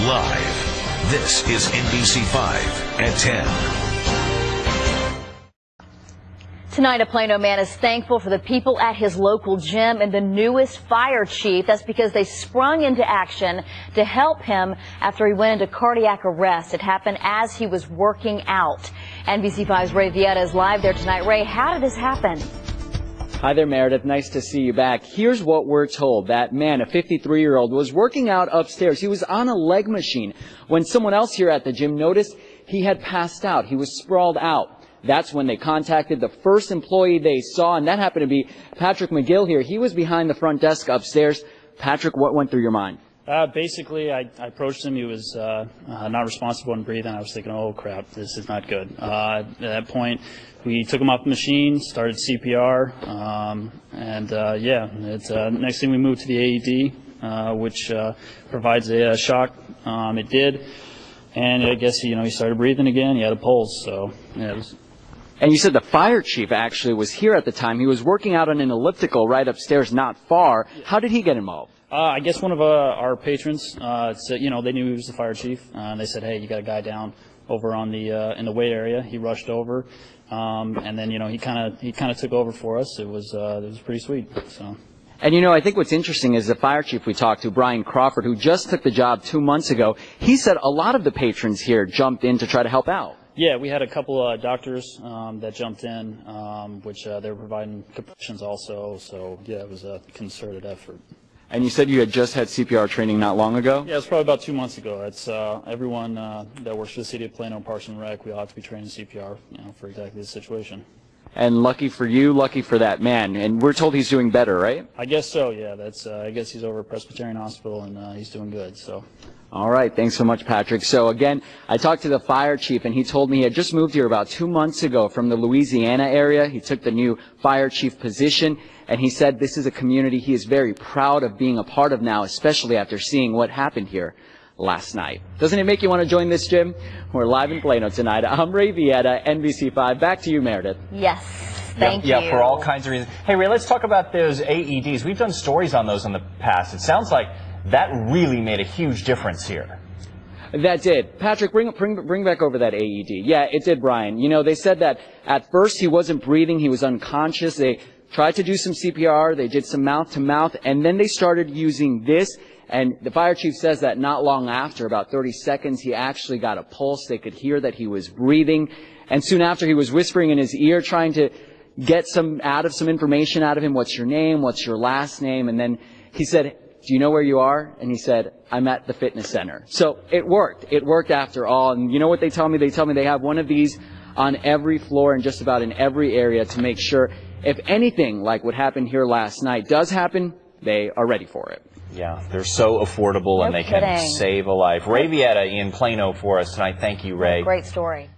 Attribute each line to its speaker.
Speaker 1: Live. This is NBC5 at 10.
Speaker 2: Tonight, a Plano man is thankful for the people at his local gym and the newest fire chief. That's because they sprung into action to help him after he went into cardiac arrest. It happened as he was working out. NBC5's Ray Vieta is live there tonight. Ray, how did this happen?
Speaker 3: Hi there, Meredith. Nice to see you back. Here's what we're told. That man, a 53-year-old, was working out upstairs. He was on a leg machine when someone else here at the gym noticed he had passed out. He was sprawled out. That's when they contacted the first employee they saw, and that happened to be Patrick McGill here. He was behind the front desk upstairs. Patrick, what went through your mind?
Speaker 4: Basically, I approached him. He was not responsible and breathing. I was thinking, oh, crap, this is not good. At that point, we took him off the machine, started CPR, next thing we moved to the AED, which provides a shock. It did, and I guess he started breathing again. He had a pulse, so yeah, it was.
Speaker 3: And you said the fire chief actually was here at the time. He was working out on an elliptical right upstairs, not far. How did he get involved?
Speaker 4: I guess one of our patrons said, they knew he was the fire chief, and they said, hey, you got a guy down over on the in the weight area. He rushed over, and then he kind of took over for us. It was pretty sweet. So.
Speaker 3: And I think what's interesting is the fire chief we talked to, Brian Crawford, who just took the job 2 months ago. He said a lot of the patrons here jumped in to try to help out.
Speaker 4: Yeah, we had a couple of doctors that jumped in, which they were providing compressions also. So yeah, it was a concerted effort.
Speaker 3: And you said you had just had CPR training not long ago?
Speaker 4: Yeah, it's probably about 2 months ago. It's everyone that works for the city of Plano, Parks and Rec, we ought to be training CPR, for exactly this situation.
Speaker 3: And lucky for you, lucky for that man. And we're told he's doing better, right?
Speaker 4: I guess so. Yeah, that's. I guess he's over at Presbyterian Hospital and he's doing good. So.
Speaker 3: All right. Thanks so much, Patrick. So again, I talked to the fire chief, and he told me he had just moved here about 2 months ago from the Louisiana area. He took the new fire chief position, and he said this is a community he is very proud of being a part of now, especially after seeing what happened here last night. Doesn't it make you want to join this gym? We're live in Plano tonight. I'm Ray Vieta, NBC5. Back to you, Meredith.
Speaker 2: Yes. Thank you.
Speaker 5: Yeah, for all kinds of reasons. Hey, Ray, let's talk about those AEDs. We've done stories on those in the past. It sounds like that really made a huge difference here.
Speaker 3: That did. Patrick, bring back over that AED. Yeah, it did, Brian. They said that at first he wasn't breathing. He was unconscious. They tried to do some CPR. They did some mouth-to-mouth, and then they started using this. And the fire chief says that not long after, about 30 seconds, he actually got a pulse. They could hear that he was breathing. And soon after, he was whispering in his ear, trying to get some information out of him. What's your name? What's your last name? And then he said, do you know where you are? And he said, I'm at the fitness center. So it worked. It worked after all. And you know what they tell me? They tell me they have one of these on every floor and just about in every area to make sure if anything like what happened here last night does happen, they are ready for it.
Speaker 5: Yeah, they're so affordable and they can save a life. Ray Vieta in Plano for us tonight. Thank you, Ray.
Speaker 2: Great story.